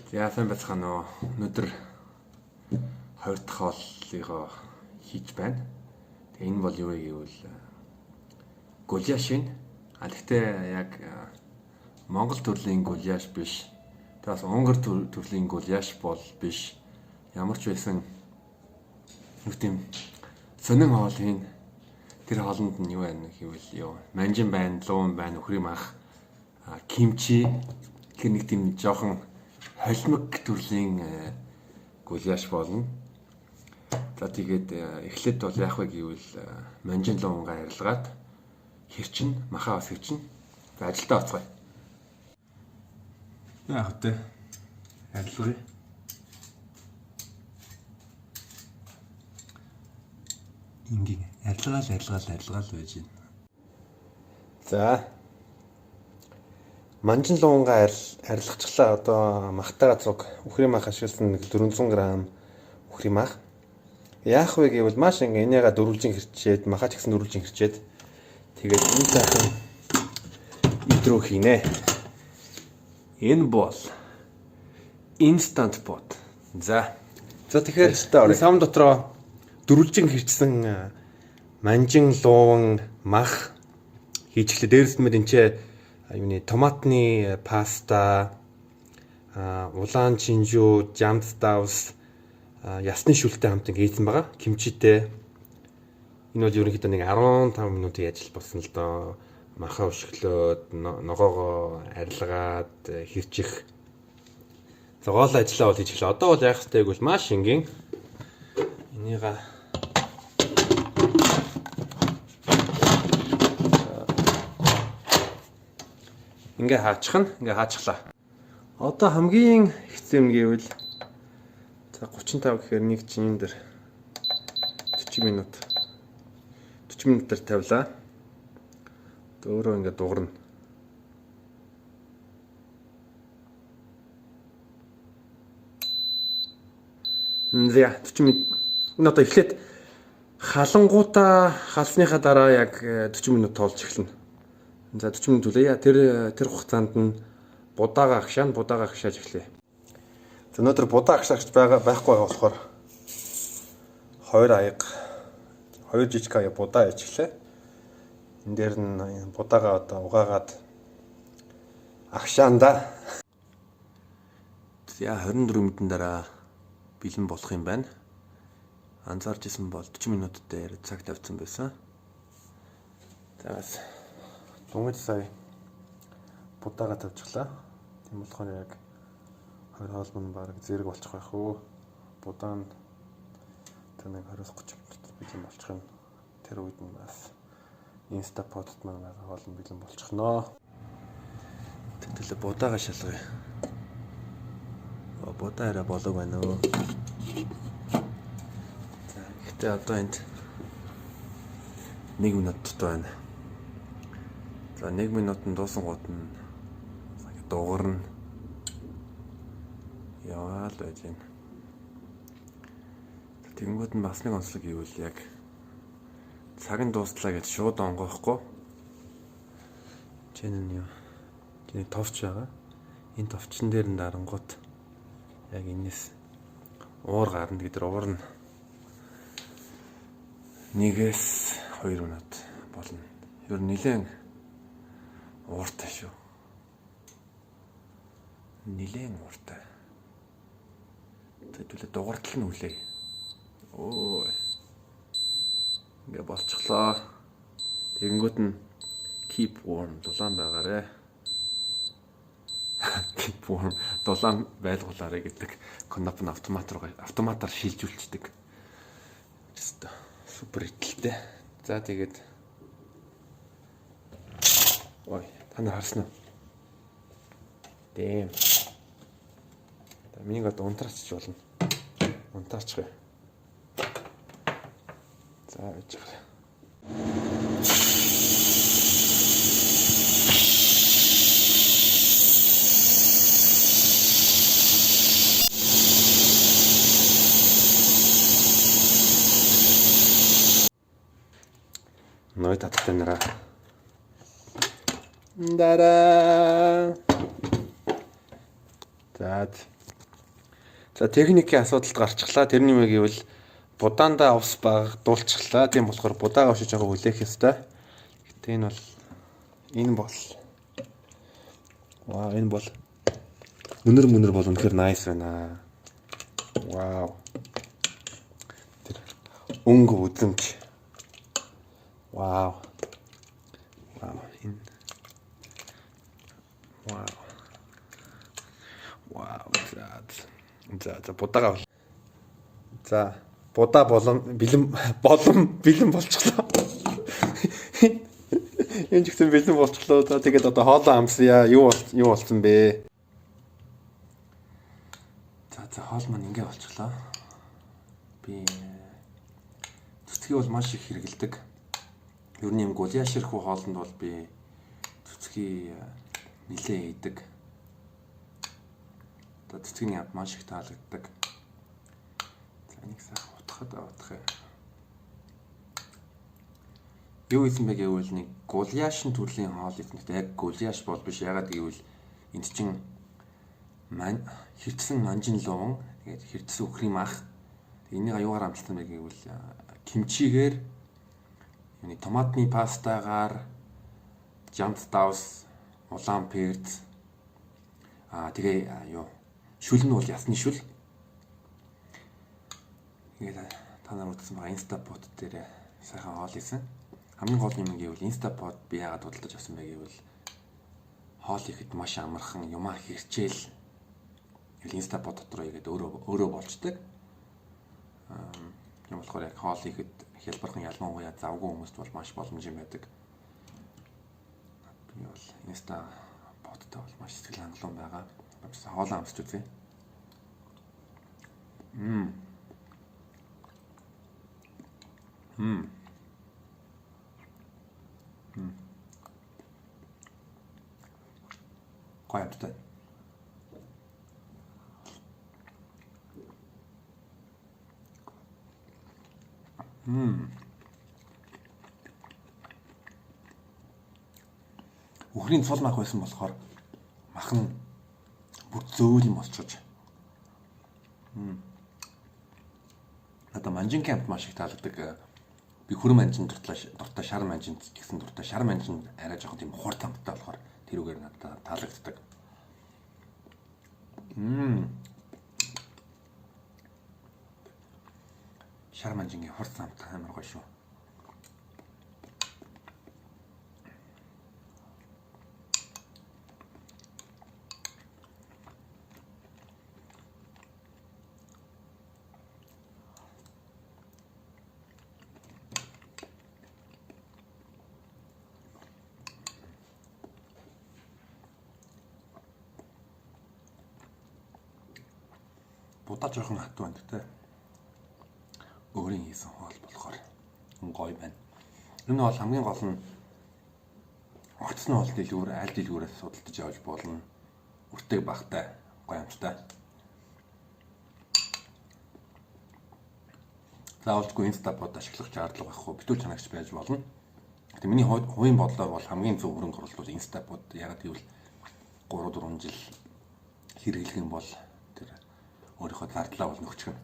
За сайн байцгаана уу. Өнөөдөр 2 дахь хооллогоо хийж байна. Тэгээ энэ бол юу вэ гэвэл гуляш шин. Гэхдээ яг Монгол төрлийн гуляш биш. Тэгээс Унгар төрлийн гуляш бол биш. Ямар ч байсан юу тийм сонин хоол хийн. Тэр хоолнд нь юу байна гэвэл манжин байна, луун байна, өхрийн мах, кимчи, тэр нэг тийм жоохон холимог төрлийн гуляш болно. За тэгээд эхлээд бол яах вэ гэвэл манжин луунгаа арилгаад хэрчин, махаа бас хэрчин. За ажилдаа оцгоё. Яах вэ? Арилгая. Ингийн арилгаал байж байна. За манжин луунгаа арилгачлаа. Одоо махтаа цуг өхрийн мах ашигласан нэг 400 г өхрийн мах. Яах вэ гэвэл маш энийгээ дөрвөлжин хэрчээд, махаа ч гэсэн дөрвөлжин хэрчээд тэгээд энэ сайхан идрүү хийнэ. Энэ бол instant pot. За тэгэхээр сам дотроо дөрвөлжин хэрчсэн манжин луун мах хийж эхлэв. Дээрээс нь энэ юуны томатны паста, улаан чинжүү, жамстаус, ясны шүлтэй хамт хийсэн байгаа. Кимчитэй. Энэ бол ерөнхийдөө нэг 15 минутын ажил болсон л доо. Махаа өшгөлөөд, ногоогоо арилгаад хэрчих. За гол ажиллаа бол хийж эхлэв. Одоо бол яах вэ гэвэл маш энгийн энийгээ ингээ хаачихлаа. Одоо хамгийн хэцүү юм гэвэл за 35 гэхээр нэг чинь энэ дэр 40 минутаар тавилаа. Өөрөө ингээ дуурна. За 40 минут. Энэ одоо эхлээд халангуудаа халсныхаа дараа яг 40 минут тоолж эхэлнэ. За 40 минут үлээ. Тэр хугацаанд нь будаагаа агшааж эхлэе. За өнөөдөр будаа агшаагч байхгүй байгаа болохоор 2 жижиг ая будаа яж эхлэе. Энд дээр нь будаагаа одоо угаагаад агшаанда. За 24 минутын дараа бэлэн болох юм байна. Анзаарч исэн бол 40 минут дээр цаг тавьсан байсан. За бас дунгаж сая будаагаа тавьчихлаа. Тийм болохоор яг 20 хоол мөн баг зэрэг болчих байх уу. Будаа нь тэр нэг 20-30 минут бэлэн болчих юм. Тэр үед нь бас инстапотт маань хоол нь бэлэн болчихноо. Тэгвэл будаагаа шалгая. Будаа арай болог байна уу. За гэхдээ одоо энд 1 минут байна. За 1 минутанд дуусан гут нь дуурна. Яа л байж байна. Тэгэнгүүт нь бас нэг онцлог гэвэл яг цаг нь дуустлаа гэж шууд онгоохгүй. Жинэн юу? Жинэ товч байгаа. Энэ товчон дээр нь дарангуут яг энэс уур гарна гэдэг уур нь 1-2 минут болно. Ер нь нэлээд ууртай шүү. Нэлээд ууртай. Тэгвэл дугартал нь үлээ. Өө. Ингээ болчихлоо. Тэгэнгүүт нь keep warm дулаан байгаарэ. Keep warm дулаан байлгуулаарэ гэдэг кноп нь автоматар шилжүүлчихдэг. Just супер идэлтэй. За тэгээд ой, та нар харсан уу? Дэм. Миний гад унтраач болно. Унтаачих. За байж байгаа. Ной таттай нараа. Дара. За За техникийн асуудалд гарчихлаа. Тэрний юм гэвэл будаандаа ус дуулчихлаа. Тийм болохоор будаага ушиж байгаа хүлээх ёстой. Гэтэ энэ бол вау, энэ бол үнэр бол үнэхээр nice байна. Вау. Тэр өнгө үзэмж. Вау. Вау. Энэ. Вау. Вау. За будаага бол. За будаа бэлэн болчихлоо. Энэ ч гэсэн бэлэн болчихлоо. За тэгээд одоо хоолоо амсъя. Юу болсон бэ? За хоол маань ингэ болчихлоо. Би цэцгийг бол маш их хэрэгэлдэг. Ер нь юм гуляширхүү хоолнд бол би цэцгийг нэлээ хийдэг. Одоо цэцгийн яд маш их таалагддаг. За энийг сайхан утгах юм. Юу ийсэн бэ гэвэл нэг гуляшин төрлийн хоол эзнэтэй яг гуляш бол биш. Ягаад гэвэл энд чинь хэрдсэн манжин луун, тэгээд хэрдсэн үхрийн мах. Энийг аюугаар амталсан бэ гэвэл кимчигээр томатны пастагаар жамт давс, улаан перц тэгээ шүл нь бол ясны шүл. Тэгээд та нар үзсэн байгаа Instapot дээр сайхан хоол хийсэн. Хамгийн гол юм гэвэл Instapot би яагаад худалдаж авсан бэ гэвэл хоол ихэд маш амархан юмаа хэрчээл Instapot дотор игээд өөрөө болчдөг. Тийм болохоор яг хоол ихэд хялбархан ялангуяа завгүй хүмүүст бол маш боломж юм байдаг. Би бол Instapotтой бол маш сэтгэл хангалуун байгаа. Хоолоо амсч үзье. Гоё амттай. Үхрийн цул мах байсан болохоор махан бүр зөөл юм болчихж. Надаа манжингийн амт маш их таалагддаг. Би хүрэн манжин дуртай шар манжин гэсэн дуртай. Шар манжин арай жоохон тийм хурд амттай болохоор тэрүүгээр надад таалагддаг. Шар манжингийн хурд амт амар гоё шүү. Будаа жоохон хатуу байна гэдэг. Өөрийн хийсэн хоол болохоор гоё байна. Энэ бол хамгийн гол нь огцны хоол дэлгүүр, аль дэлгүүрээс судалдаж явж болно. Өртөг багтай, гоё амттай. Заавалжгүй Instapot ашиглах шаардлага байхгүй. Битүүл чанагч байж болно. Гэтэ миний хувийн бодлоор бол хамгийн зөв хөрөнгө оруулалт бол Instapot. Ягаад гэвэл 3-4 жил хэрэглэх юм бол тэр өөрийнхөө зардлаа бол нөхчих нь.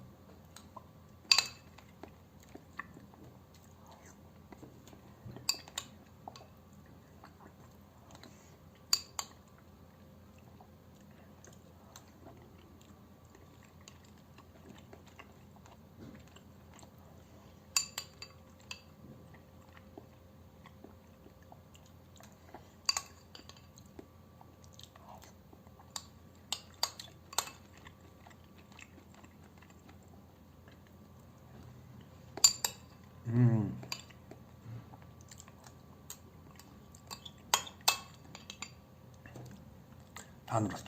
Та нар бас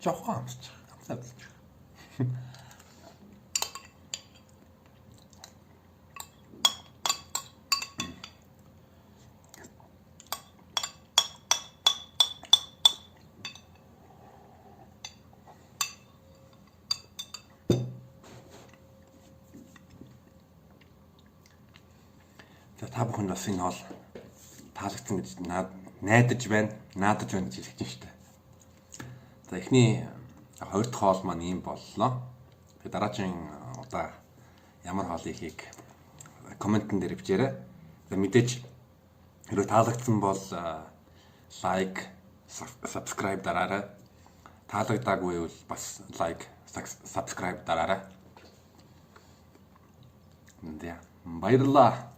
жоохон амсч амсаа үзэж. За та бүхэн бас энэ хоол таалагдсан гэж наадаж байна гэж хэлж байна шүү дээ. За эхний хоёр дахь хоол маань ийм боллоо. Дараагийн удаа ямар хоол ихийг комментэн дээр бичээрэй. Мэдээж хэрвээ таалагдсан бол лайк, subscribe дараарай. Таалагдаагүй бол бас лайк, subscribe дараарай. Баярлалаа.